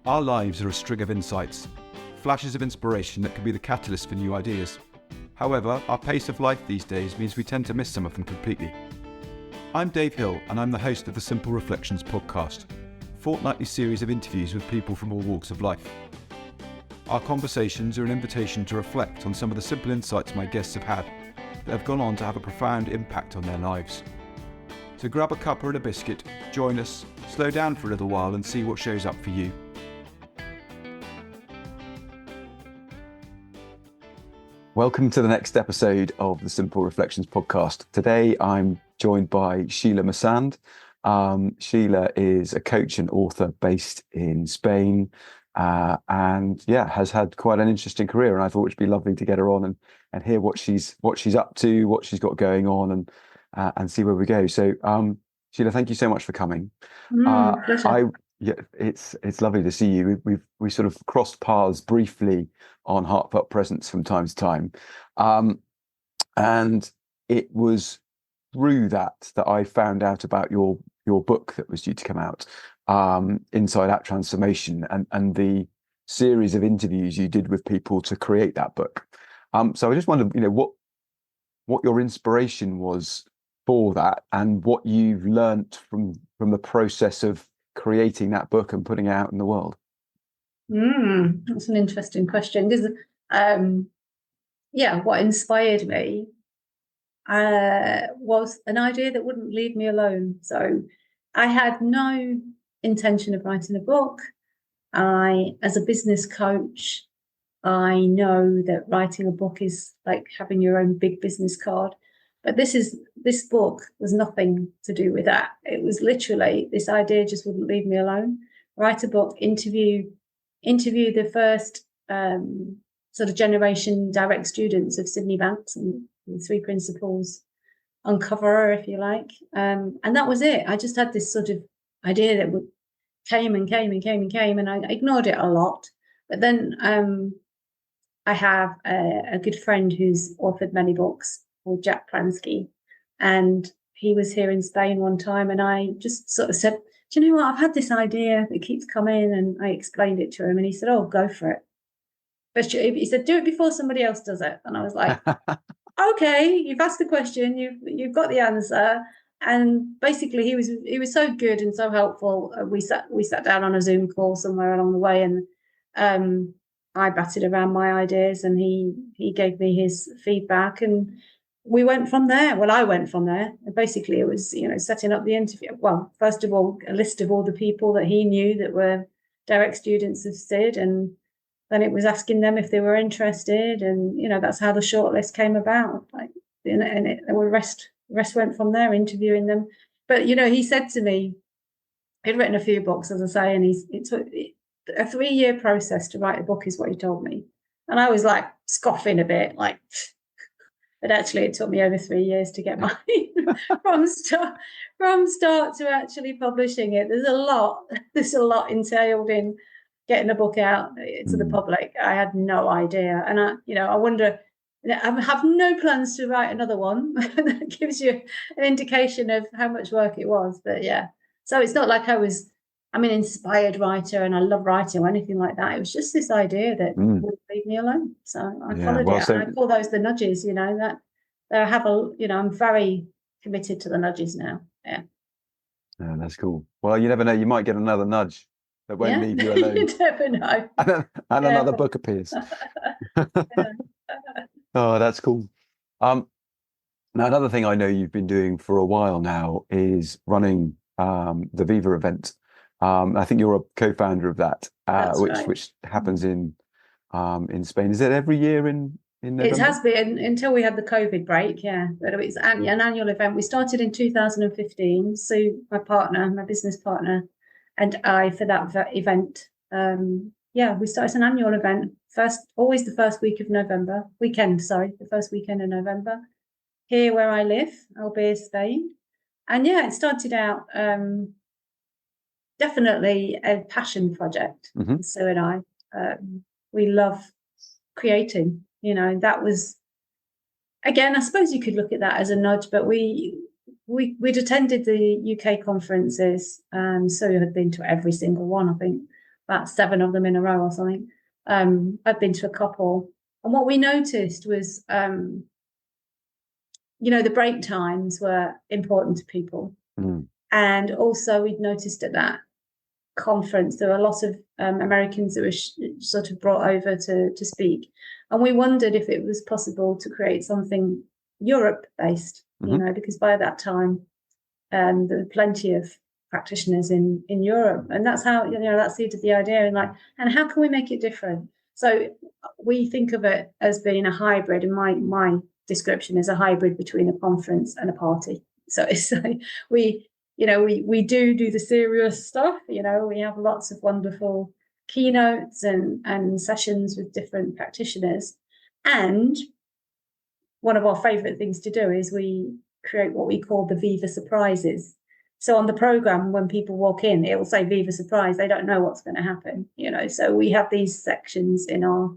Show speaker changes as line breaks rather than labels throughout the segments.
Our lives are a string of insights, flashes of inspiration that can be the catalyst for new ideas. However, our pace of life these days means we tend to miss some of them completely. I'm Dave Hill, and I'm the host of the Simple Reflections podcast, a fortnightly series of interviews with people from all walks of life. Our conversations are an invitation to reflect on some of the simple insights my guests have had that have gone on to have a profound impact on their lives. So grab a cuppa and a biscuit, join us, slow down for a little while and see what shows up for you. Welcome to the next episode of the Simple Reflections podcast. Today I'm joined by Sheela Masand. Sheela is a coach and author based in Spain, and has had quite an interesting career. And I thought it'd be lovely to get her on and hear what she's up to, what she's got going on, and see where we go. So, Sheela, thank you so much for coming.
Pleasure.
It's lovely to see you. We sort of crossed paths briefly on Heartfelt Presence from time to time, and it was through that I found out about your book that was due to come out, Inside Out Transformation, and the series of interviews you did with people to create that book. So I just wondered, what your inspiration was for that, and what you've learnt from the process of creating that book and putting it out in the world.
That's an interesting question, because what inspired me was an idea that wouldn't leave me alone. So I had no intention of writing a book. As a business coach, I know that writing a book is like having your own big business card. But this book was nothing to do with that. It was literally, this idea just wouldn't leave me alone. Write a book, interview the first sort of generation direct students of Sydney Banks and the three principles, uncover, if you like. And that was it. I just had this sort of idea that came, and I ignored it a lot. But then I have a good friend who's authored many books, called Jack Pransky, and he was here in Spain one time, and I just sort of said, do you know what, I've had this idea that keeps coming, and I explained it to him, and he said, oh, go for it. But he said, do it before somebody else does it. And I was like, okay, you've asked the question, you've got the answer. And basically he was so good and so helpful. We sat down on a Zoom call somewhere along the way, and I batted around my ideas, and he gave me his feedback, and we went from there. Well, I went from there. And basically, it was, setting up the interview. Well, first of all, a list of all the people that he knew that were direct students of SID. And then it was asking them if they were interested. And, that's how the shortlist came about. The rest went from there, interviewing them. But, he said to me, he'd written a few books, as I say, and it took a 3-year process to write a book is what he told me. And I was like scoffing a bit, like, but actually it took me over 3 years to get mine from start to actually publishing it. There's a lot entailed in getting a book out to the public. I had no idea. And I wonder, I have no plans to write another one. That gives you an indication of how much work it was. But yeah, so it's not like I'm an inspired writer and I love writing or anything like that. It was just this idea that wouldn't leave me alone. So I followed it. And I call those the nudges, that I have I'm very committed to the nudges now. Yeah.
Yeah, that's cool. Well, you never know. You might get another nudge that won't leave you alone.
You never know.
and another book appears. Oh, that's cool. Now, another thing I know you've been doing for a while now is running the Viva Event. I think you're a co-founder of that, which happens in Spain. Is it every year in November?
It has been until we had the COVID break, yeah. But it's an annual event. We started in 2015. So my business partner, and I for that event. We started an annual event. Always the first week of November. The first weekend of November. Here where I live, Albir, Spain. And it started out definitely a passion project. Sue and I, we love creating. That was, again, I suppose you could look at that as a nudge, but we'd attended the UK conferences, so we had been to every single one, I think, about 7 of them in a row or something. I'd been to a couple, and what we noticed was, the break times were important to people. And also we'd noticed at that conference there were a lot of Americans that were sort of brought over to speak, and we wondered if it was possible to create something Europe based, because by that time there were plenty of practitioners in Europe, and that's how that seeded the idea, and how can we make it different? So we think of it as being a hybrid, and my description is a hybrid between a conference and a party. So it's like we do the serious stuff. We have lots of wonderful keynotes and sessions with different practitioners. And one of our favorite things to do is we create what we call the Viva surprises. So on the program, when people walk in, it will say Viva surprise. They don't know what's going to happen, So we have these sections in our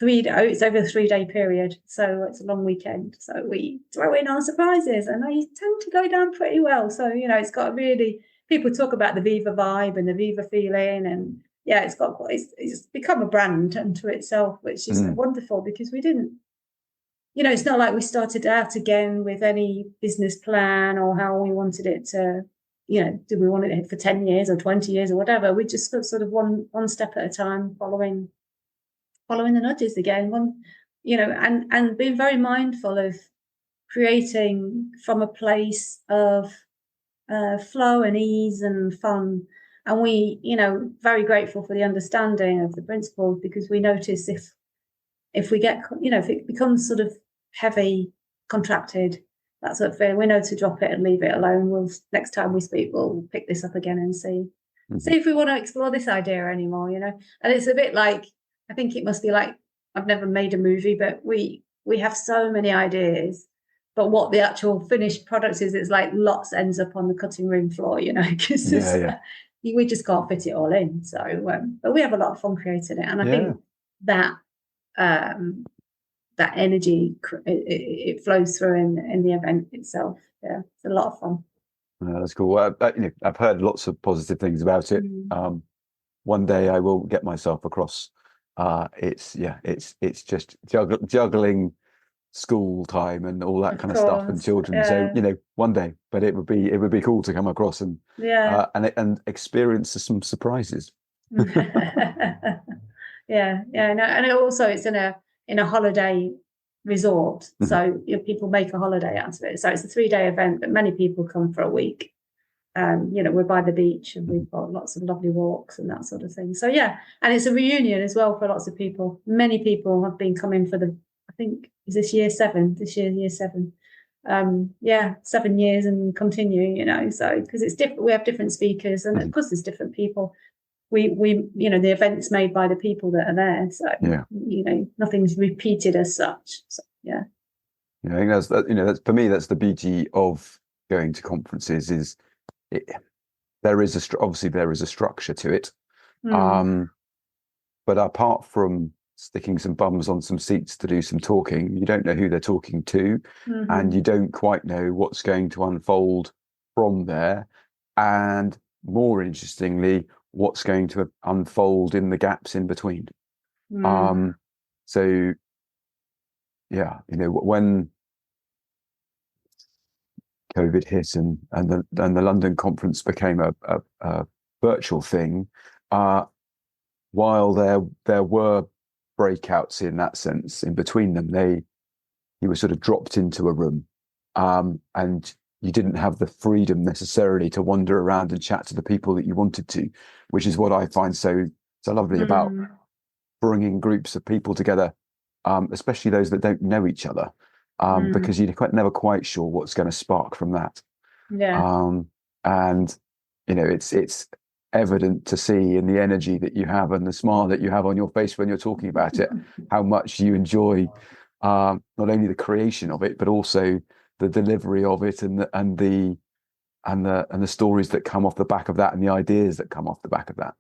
it's over a 3-day period, so it's a long weekend. So we throw in our surprises, and they tend to go down pretty well. So it's got people talk about the Viva vibe and the Viva feeling, and it's become a brand unto itself, which is wonderful, because we didn't. It's not like we started out again with any business plan or how we wanted it to. Did we want it for 10 years or 20 years or whatever? We just sort of one step at a time, following the nudges again, and being very mindful of creating from a place of flow and ease and fun. And we, very grateful for the understanding of the principles, because we notice if we get, if it becomes sort of heavy, contracted, that sort of thing, we know to drop it and leave it alone. Next time we speak, we'll pick this up again and see if we want to explore this idea anymore, And it's a bit like, I think it must be like, I've never made a movie, but we have so many ideas, but what the actual finished product is, it's like lots ends up on the cutting room floor, because we just can't fit it all in. So, but we have a lot of fun creating it, and I think that that energy it flows through in the event itself. Yeah, it's a lot of fun.
That's cool. I've heard lots of positive things about it. One day I will get myself across. It's just juggling school time and all that kind of stuff and children. So one day, but it would be cool to come across and and experience some surprises.
And also it's in a holiday resort, so people make a holiday out of it. So it's a 3-day event, but many people come for a week. We're by the beach, and we've got lots of lovely walks and that sort of thing. So and it's a reunion as well for lots of people. Many people have been coming for I think, is this year 7? This year, year 7. 7 years and continue, so because it's different, we have different speakers, and of course there's different people. We the event's made by the people that are there, so nothing's repeated as such. So
I think that's for me, that's the beauty of going to conferences, is there is a structure to it, but apart from sticking some bums on some seats to do some talking, you don't know who they're talking to, and you don't quite know what's going to unfold from there, and more interestingly, what's going to unfold in the gaps in between. So when COVID hit and the London conference became a virtual thing, while there were breakouts in that sense in between them, you were sort of dropped into a room, and you didn't have the freedom necessarily to wander around and chat to the people that you wanted to, which is what I find so lovely about bringing groups of people together, especially those that don't know each other. Because you're never quite sure what's going to spark from that. And it's evident to see in the energy that you have and the smile that you have on your face when you're talking about it, how much you enjoy not only the creation of it, but also the delivery of it, and the stories that come off the back of that, and the ideas that come off the back of that.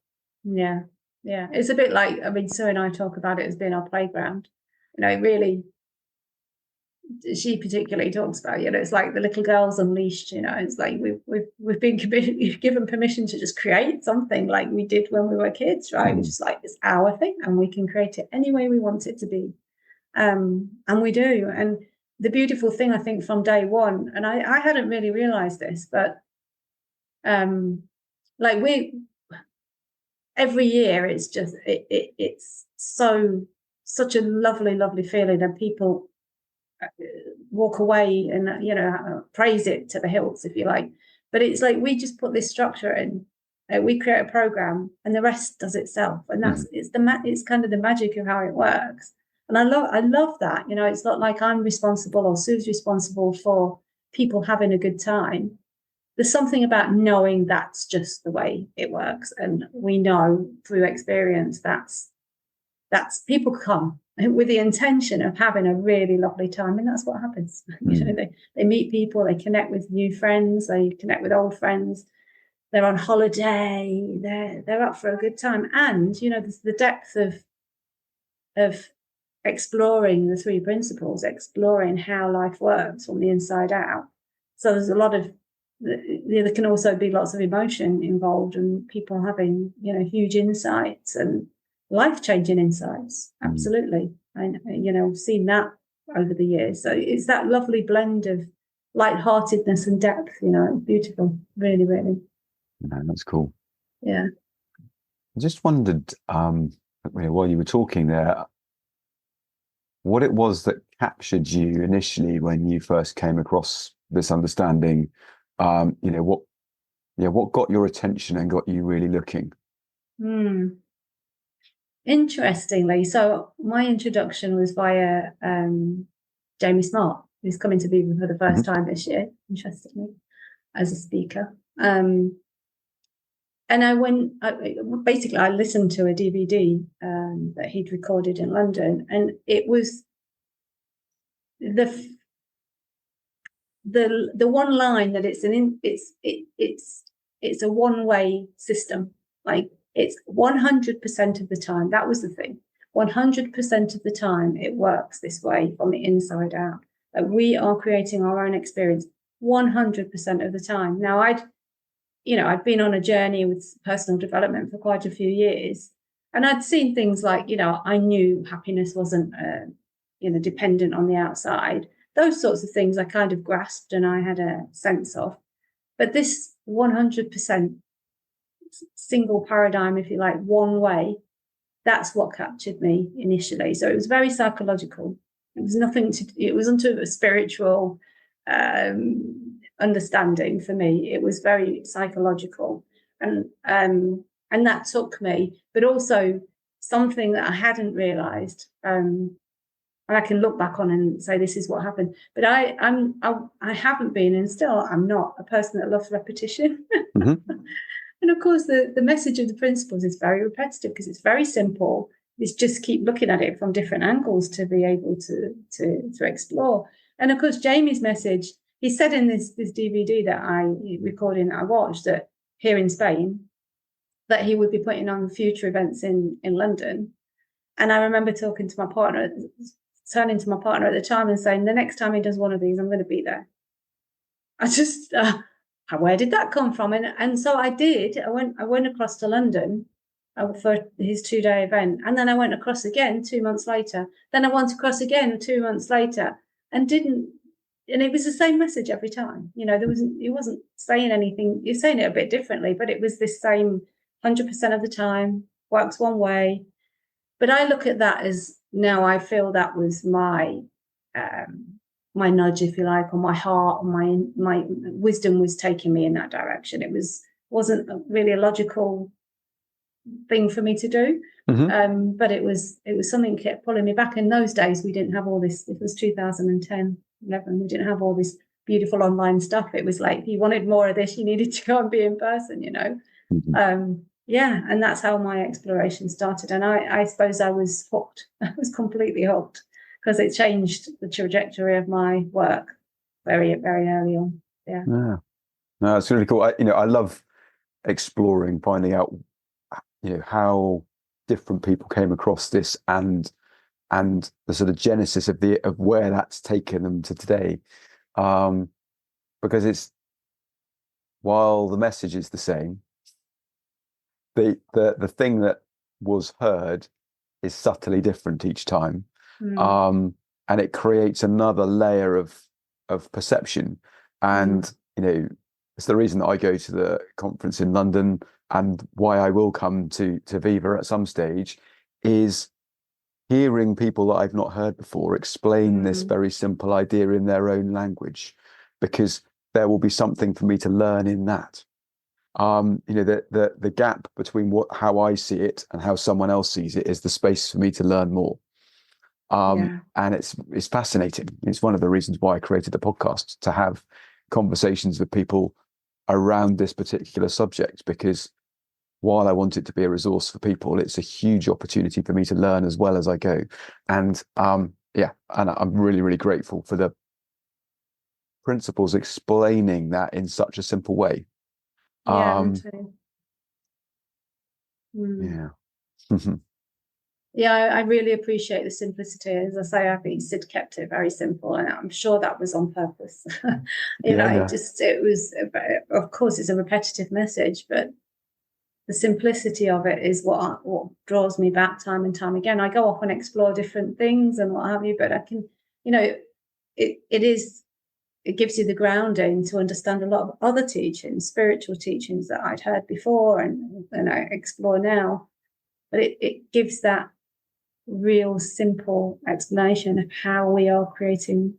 It's a bit like, Sue and I talk about it as being our playground. It really, she particularly talks about, it's like the little girls unleashed, it's like we've been given permission to just create something like we did when we were kids, right? Which is like, it's our thing and we can create it any way we want it to be. And we do. And the beautiful thing, I think, from day one, and I hadn't really realized this, but like every year it's just it's such a lovely feeling, and people walk away and praise it to the hills, if you like. But it's like we just put this structure in, we create a program, and the rest does itself, and that's it's kind of the magic of how it works. And I love that. It's not like I'm responsible or Sue's responsible for people having a good time. There's something about knowing that's just the way it works, and we know through experience that's people come with the intention of having a really lovely time, and that's what happens. They meet people, they connect with new friends, they connect with old friends, they're on holiday, they're up for a good time. And there's the depth of exploring the three principles, exploring how life works from the inside out. So there's a lot of there can also be lots of emotion involved, and people having huge insights and life-changing insights. Absolutely. And I've seen that over the years. So it's that lovely blend of lightheartedness and depth. Beautiful. Really, really.
That's cool.
Yeah.
I just wondered, while you were talking there, what it was that captured you initially when you first came across this understanding. What got your attention and got you really looking?
Interestingly, so my introduction was via Jamie Smart, who's coming to Viva for the first time this year, interestingly, as a speaker. And I listened to a DVD that he'd recorded in London, and it was the one line that it's a one-way system. Like, it's 100% of the time. That was the thing. 100% of the time it works this way from the inside out. Like, we are creating our own experience 100% of the time. Now, I'd been on a journey with personal development for quite a few years, and I'd seen things like, I knew happiness wasn't, dependent on the outside. Those sorts of things I kind of grasped and I had a sense of. But this 100% single paradigm, if you like, one way, that's what captured me initially. So it was very psychological. It wasn't a spiritual understanding for me. It was very psychological. And that took me, but also something that I hadn't realized. And I can look back on and say, this is what happened. But I haven't been, and still I'm not, a person that loves repetition. And of course, the message of the principles is very repetitive because it's very simple. It's just keep looking at it from different angles to be able to explore. And of course, Jamie's message, he said in this DVD that I watched, that here in Spain, that he would be putting on future events in London. And I remember turning to my partner at the time and saying, the next time he does one of these, I'm going to be there. I just, where did that come from? And so I did. I went across to London for his 2-day event. And then I went across again 2 months later. Then I went across again 2 months later and it was the same message every time. He wasn't saying anything. You're saying it a bit differently, but it was this same 100% of the time, works one way. But I look at that as, now I feel that was my nudge, if you like, or my heart, or my wisdom was taking me in that direction. It wasn't really a logical thing for me to do, but it was something that kept pulling me back. In those days, we didn't have all this. It was 2010, 11. We didn't have all this beautiful online stuff. It was like, if you wanted more of this, you needed to go and be in person. And that's how my exploration started. And I suppose I was hooked. I was completely hooked because it changed the trajectory of my work very, very early on. Yeah.
No, it's really cool. I love exploring, finding out, how different people came across this and and the sort of genesis of where that's taken them to today. Because while the message is the same, the thing that was heard is subtly different each time. And it creates another layer of perception. And it's the reason that I go to the conference in London, and why I will come to Viva at some stage, is hearing people that I've not heard before explain this very simple idea in their own language, because there will be something for me to learn in that. The gap between how I see it and how someone else sees it is the space for me to learn more. And it's fascinating. It's one of the reasons why I created the podcast, to have conversations with people around this particular subject, because while I want it to be a resource for people, it's a huge opportunity for me to learn as well as I go. And and I'm really, really grateful for the principles explaining that in such a simple way.
Me too. I really appreciate the simplicity. As I say, I think Sid kept it very simple, and I'm sure that was on purpose. It was, of course, it's a repetitive message, but the simplicity of it is what draws me back time and time again. I go off and explore different things and what have you, but I can, it gives you the grounding to understand a lot of other teachings, spiritual teachings that I'd heard before and I explore now. But it gives that real simple explanation of how we are creating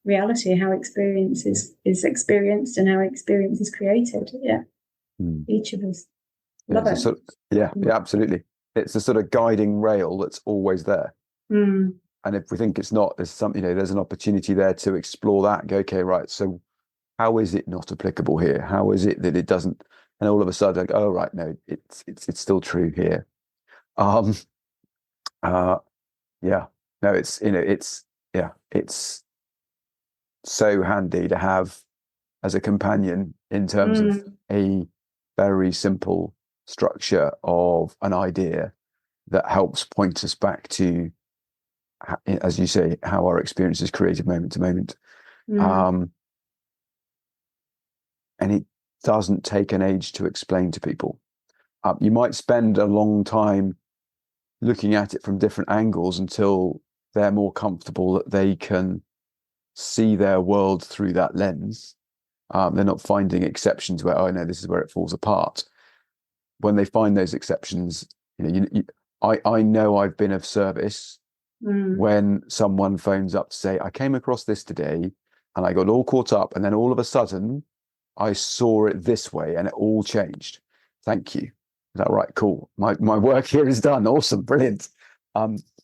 reality, how experience is experienced and how experience is created. Each of us. Love it.
Absolutely. It's a sort of guiding rail that's always there. And if we think it's not, there's something, there's an opportunity there to explore that and go, okay, right, so how is it not applicable here? How is it that it doesn't? And all of a sudden, oh, right, no, it's still true here. It's so handy to have as a companion in terms of a very simple structure of an idea that helps point us back to, as you say, how our experience is created moment to moment. And it doesn't take an age to explain to people. You might spend a long time looking at it from different angles until they're more comfortable that they can see their world through that lens. They're not finding exceptions where, oh no, this is where it falls apart. When they find those exceptions, I know I've been of service when someone phones up to say, I came across this today and I got all caught up, and then all of a sudden I saw it this way and it all changed. Thank you. Is that right? Cool. My work here is done. Awesome. Brilliant.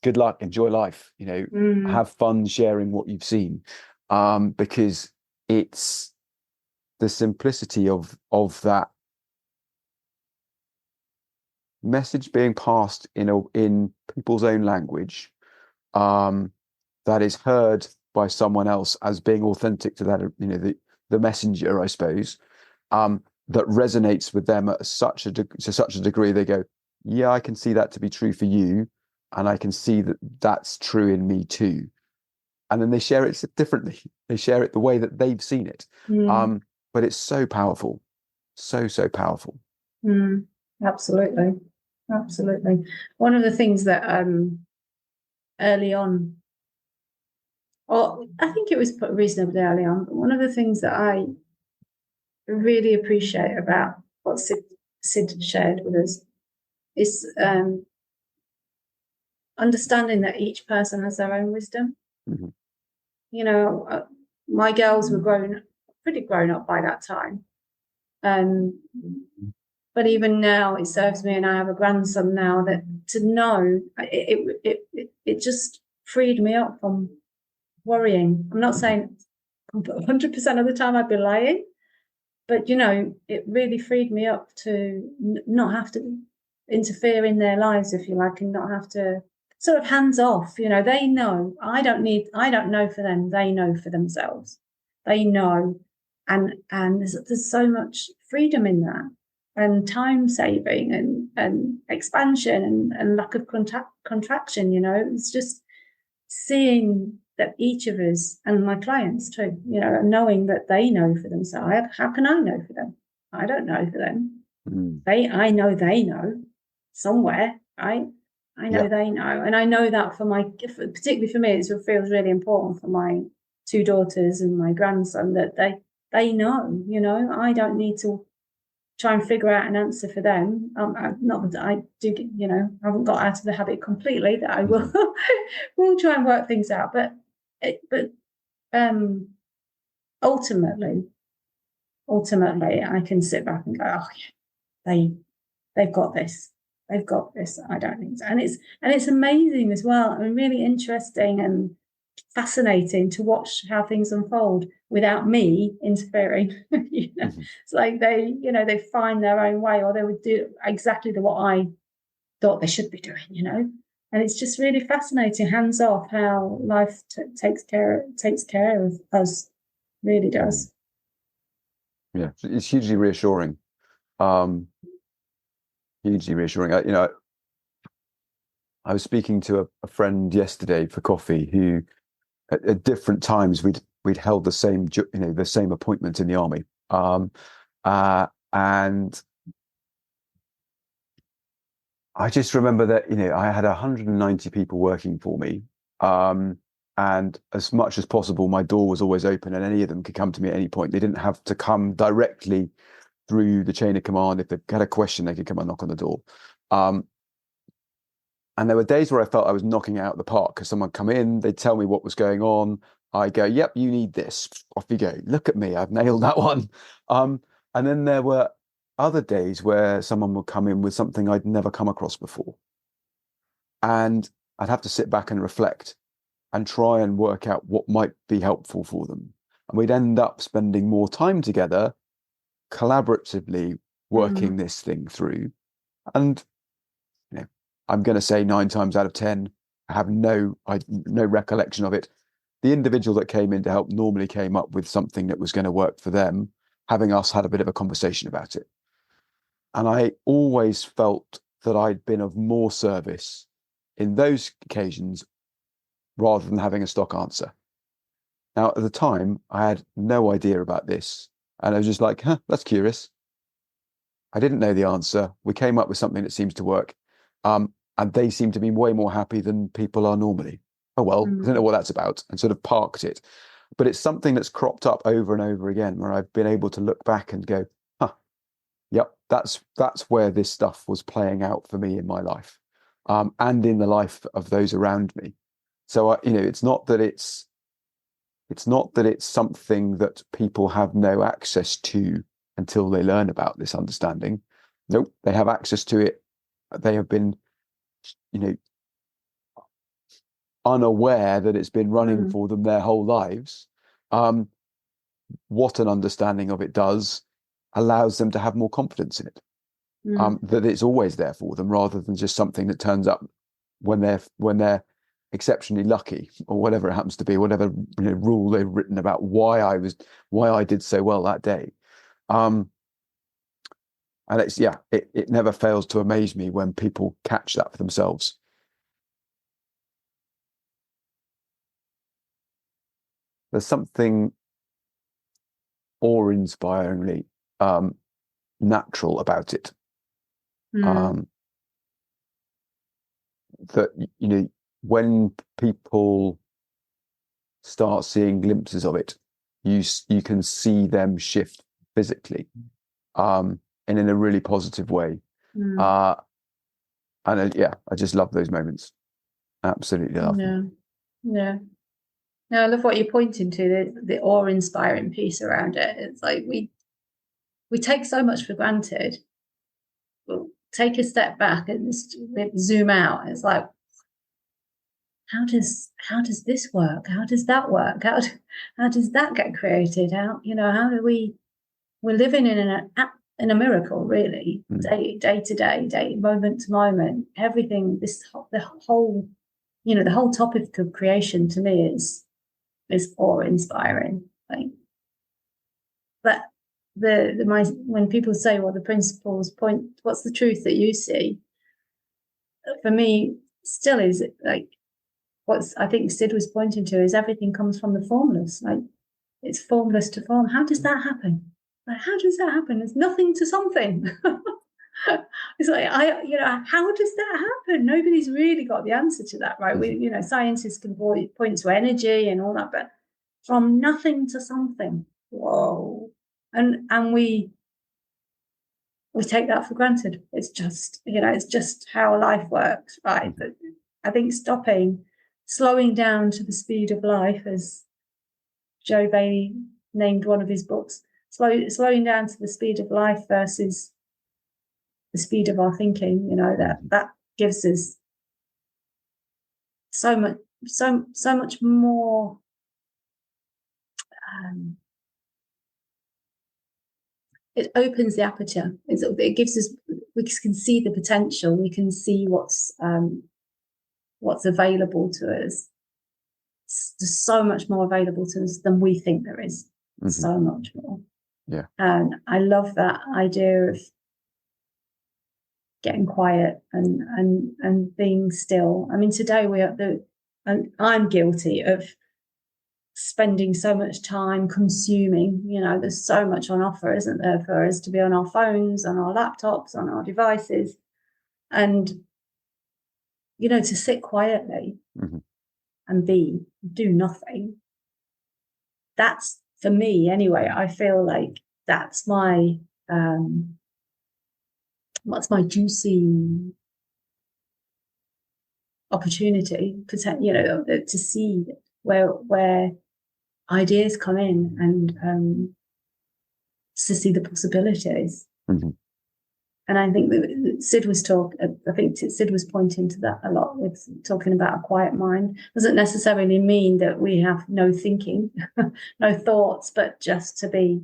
Good luck. Enjoy life. Have fun sharing what you've seen. Because it's the simplicity of that message being passed in people's own language, that is heard by someone else as being authentic to that, the messenger, I suppose, that resonates with them to such a degree, they go, yeah, I can see that to be true for you, and I can see that that's true in me too. And then they share it differently. They share it the way that they've seen it. But it's so powerful, so powerful.
Absolutely. One of the things that early on, or I think it was put reasonably early on, but one of the things that I really appreciate about what Sid shared with us is understanding that each person has their own wisdom. My girls were pretty grown up by that time. But even now, it serves me, and I have a grandson now, that to know it just freed me up from worrying. I'm not saying 100% of the time I'd be lying, but it really freed me up to not have to interfere in their lives, if you like, and not have to sort of hands off. They know. I don't know for them. They know for themselves. They know, and there's so much freedom in that, and time saving, and expansion, and lack of contraction. It's just seeing that each of us, and my clients too, knowing that they know for themselves. How can I know for them? I don't know for them. I know they know somewhere. I know they know, and I know that particularly for me, it feels really important for my two daughters and my grandson that they know. I don't need to try and figure out an answer for them. Not that I do, I haven't got out of the habit completely that I will will try and work things out. But ultimately, I can sit back and go, oh, yeah, they've got this. They've got this. I don't think so. And it's amazing as well. I mean, really interesting and fascinating to watch how things unfold without me interfering. It's like they find their own way, or they would do exactly what I thought they should be doing. And it's just really fascinating, hands off, how life takes care of us. Really does.
Yeah, it's hugely reassuring. Hugely reassuring. I was speaking to a friend yesterday for coffee who, at different times, we'd held the same appointment in the army, and I just remember that I had 190 people working for me, and as much as possible, my door was always open, and any of them could come to me at any point. They didn't have to come directly through the chain of command. If they had a question, they could come and knock on the door. And there were days where I felt I was knocking it out of the park, because someone come in, they'd tell me what was going on. I go, yep, you need this. Off you go. Look at me, I've nailed that one. And then there were other days where someone would come in with something I'd never come across before. And I'd have to sit back and reflect and try and work out what might be helpful for them. And we'd end up spending more time together, collaboratively working this thing through. And I'm going to say 9 times out of 10, I have no recollection of it. The individual that came in to help normally came up with something that was going to work for them, having us had a bit of a conversation about it. And I always felt that I'd been of more service in those occasions rather than having a stock answer. Now, at the time, I had no idea about this. And I was just like, that's curious. I didn't know the answer. We came up with something that seems to work. And they seem to be way more happy than people are normally. Oh, well, I don't know what that's about, and sort of parked it. But it's something that's cropped up over and over again, where I've been able to look back and go, yep, that's where this stuff was playing out for me in my life, and in the life of those around me. So, it's not that it's something that people have no access to until they learn about this understanding. Nope, they have access to it. They have been, unaware that it's been running for them their whole lives. What an understanding of it does allows them to have more confidence in it. That it's always there for them, rather than just something that turns up when they're exceptionally lucky, or whatever it happens to be, whatever rule they've written about why I did so well that day. And it never fails to amaze me when people catch that for themselves. There's something awe-inspiringly natural about it. That when people start seeing glimpses of it, you can see them shift physically, and in a really positive way. I just love those moments. Absolutely love them.
Yeah. No, I love what you're pointing to, the awe-inspiring piece around it. It's like we take so much for granted. We'll take a step back and zoom out. It's like, how does this work? How does that work? How does that get created? How do we're living in a miracle, really, day to day, moment to moment. Everything, the whole topic of creation to me is awe-inspiring. Like, but when people say, well, the principles point, what's the truth that you see? For me, still is like what's I think Sid was pointing to is everything comes from the formless. Like, it's formless to form. How does that happen? Like, how does that happen? There's nothing to something. It's like, how does that happen? Nobody's really got the answer to that, right? We, scientists can point to energy and all that, but from nothing to something, whoa. And we take that for granted. It's just, it's just how life works, right? But I think slowing down to the speed of life, as Joe Bailey named one of his books, slowing down to the speed of life versus the speed of our thinking, that gives us so much more it opens the aperture. It gives us, we can see the potential, we can see what's available to us. There's so much more available to us than we think there is. So much more.
Yeah.
And I love that idea of getting quiet and being still. I mean, today and I'm guilty of spending so much time consuming. There's so much on offer, isn't there, for us to be on our phones, on our laptops, on our devices, and to sit quietly and do nothing. That's, for me anyway, I feel like that's my juicy opportunity to see where ideas come in and to see the possibilities. And I think that Sid was pointing to that a lot with talking about a quiet mind. Doesn't necessarily mean that we have no thinking, no thoughts, but just to be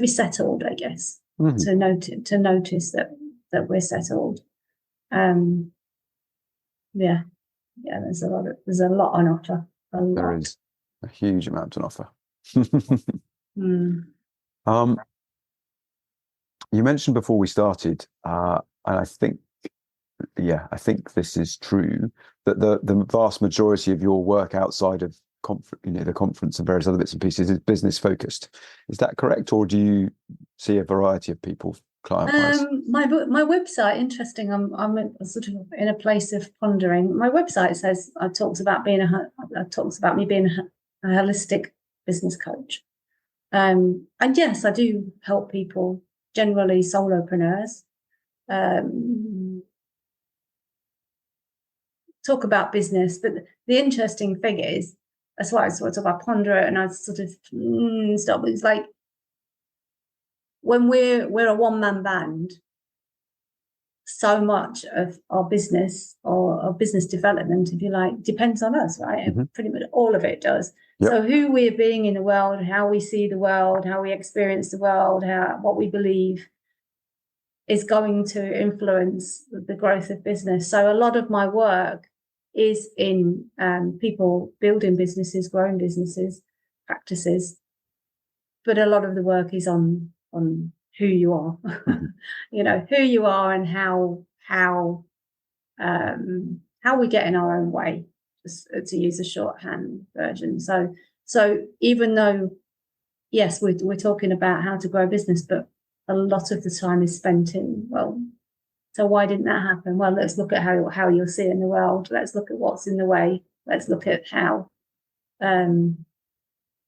settled, I guess. To notice that we're settled. There's a lot on offer.
There is a huge amount on offer. You mentioned before we started, and I think this is true, that the vast majority of your work outside of the conference and various other bits and pieces is business focused. Is that correct, or do you see a variety of people, client-wise?
My website, interesting. I'm sort of in a place of pondering. My website talks about me being a holistic business coach, and yes, I do help people, generally solopreneurs, talk about business. But the interesting thing is, that's why I sort of ponder it and I sort of stop. It's like when we're a one-man band, so much of our business or our business development, if you like, depends on us, right? Pretty much all of it does. Yep. So who we're being in the world, how we see the world, how we experience the world, what we believe is going to influence the growth of business. So a lot of my work is in people building businesses, growing businesses, practices, but a lot of the work is on who you are, who you are and how we get in our own way, just to use a shorthand version. So even though, yes, we're talking about how to grow a business, but a lot of the time is spent in, so why didn't that happen? Well, let's look at how you're seeing the world. Let's look at what's in the way. Let's look at how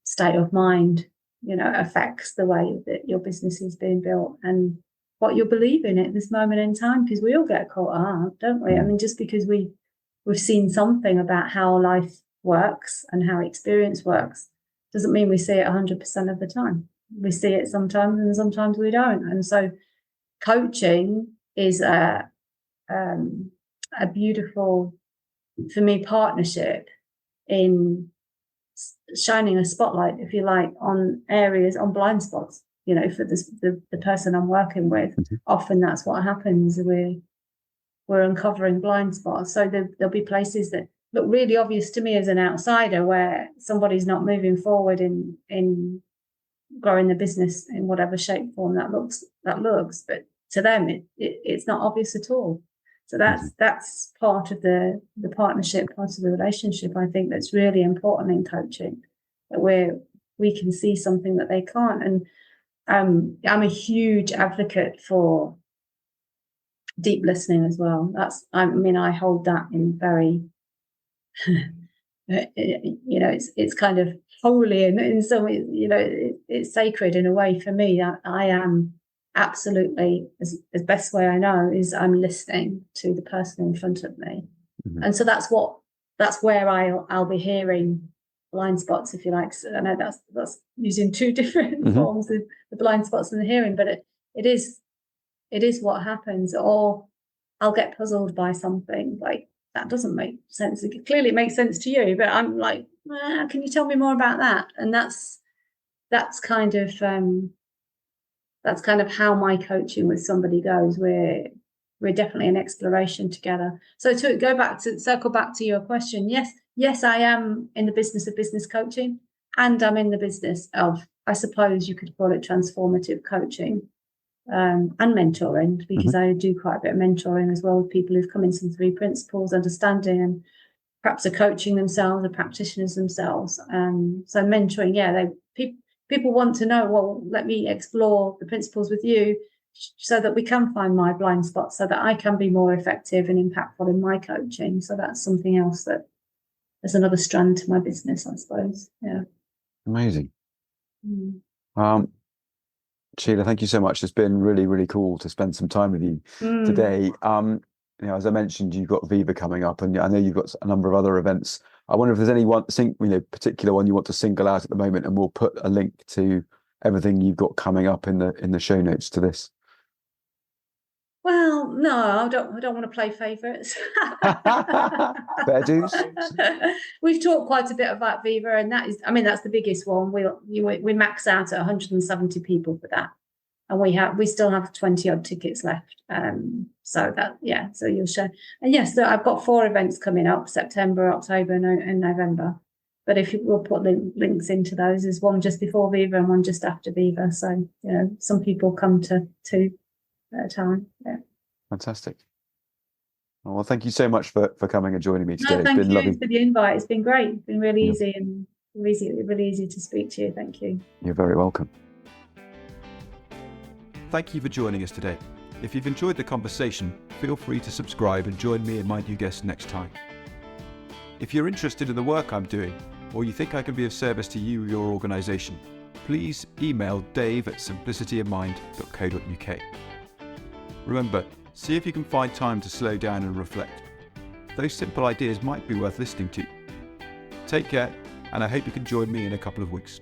state of mind, affects the way that your business is being built and what you're believing at this moment in time, because we all get caught up, don't we? I mean, just because we've seen something about how life works and how experience works doesn't mean we see it 100% of the time. We see it sometimes and sometimes we don't. And so coaching is a beautiful, for me, partnership in shining a spotlight, if you like, on areas, on blind spots, for the person I'm working with. Often that's what happens. We're uncovering blind spots. So there'll be places that look really obvious to me as an outsider, where somebody's not moving forward in growing the business in whatever shape form that looks, but to them it's not obvious at all. So that's part of the partnership, part of the relationship. I think that's really important in coaching, that we can see something that they can't. And I'm a huge advocate for deep listening as well. I hold that in very, it's kind of holy, and in some ways, it's sacred in a way for me. I am absolutely, as best way I know, is I'm listening to the person in front of me. Mm-hmm. And so that's where I'll be hearing blind spots, if you like. So I know that's using two different mm-hmm. forms of the blind spots and the hearing, but it is what happens. Or I'll get puzzled by something like, that doesn't make sense. Clearly it makes sense to you, but I'm like, can you tell me more about that? And that's kind of how my coaching with somebody goes. We're definitely in exploration together. So to circle back to your question, yes, I am in the business of business coaching, and I'm in the business of, I suppose you could call it, transformative coaching and mentoring, because mm-hmm. I do quite a bit of mentoring as well with people who've come into some 3 principles, understanding, and perhaps are coaching themselves, are practitioners themselves. So mentoring, people want to know, well, let me explore the principles with you so that we can find my blind spots, so that I can be more effective and impactful in my coaching. So that's something else that there's another strand to my business, I suppose. Yeah.
Amazing. Sheela, thank you so much. It's been really, really cool to spend some time with you today. As I mentioned, you've got Viva coming up, and I know you've got a number of other events. I wonder if there's any particular one you want to single out at the moment, and we'll put a link to everything you've got coming up in the show notes to this.
Well, no, I don't want to play favourites.
Fair dues.
We've talked quite a bit about Viva, and that's the biggest one. We max out at 170 people for that, and we still have 20 odd tickets left. So you'll share. And yes, so I've got 4 events coming up: September, October, and November. But we'll put links into those. There's one just before Viva and one just after Viva. So some people come to 2 at a time. Yeah.
Fantastic. Well, thank you so much for coming and joining me today.
No, thank
it's been
you
lovely
for the invite. It's been great. It's been really easy and really easy to speak to you. Thank you.
You're very welcome.
Thank you for joining us today. If you've enjoyed the conversation, feel free to subscribe and join me and my new guest next time. If you're interested in the work I'm doing, or you think I can be of service to you or your organisation, please email dave@simplicityofmind.co.uk. Remember, see if you can find time to slow down and reflect. Those simple ideas might be worth listening to. Take care, and I hope you can join me in a couple of weeks.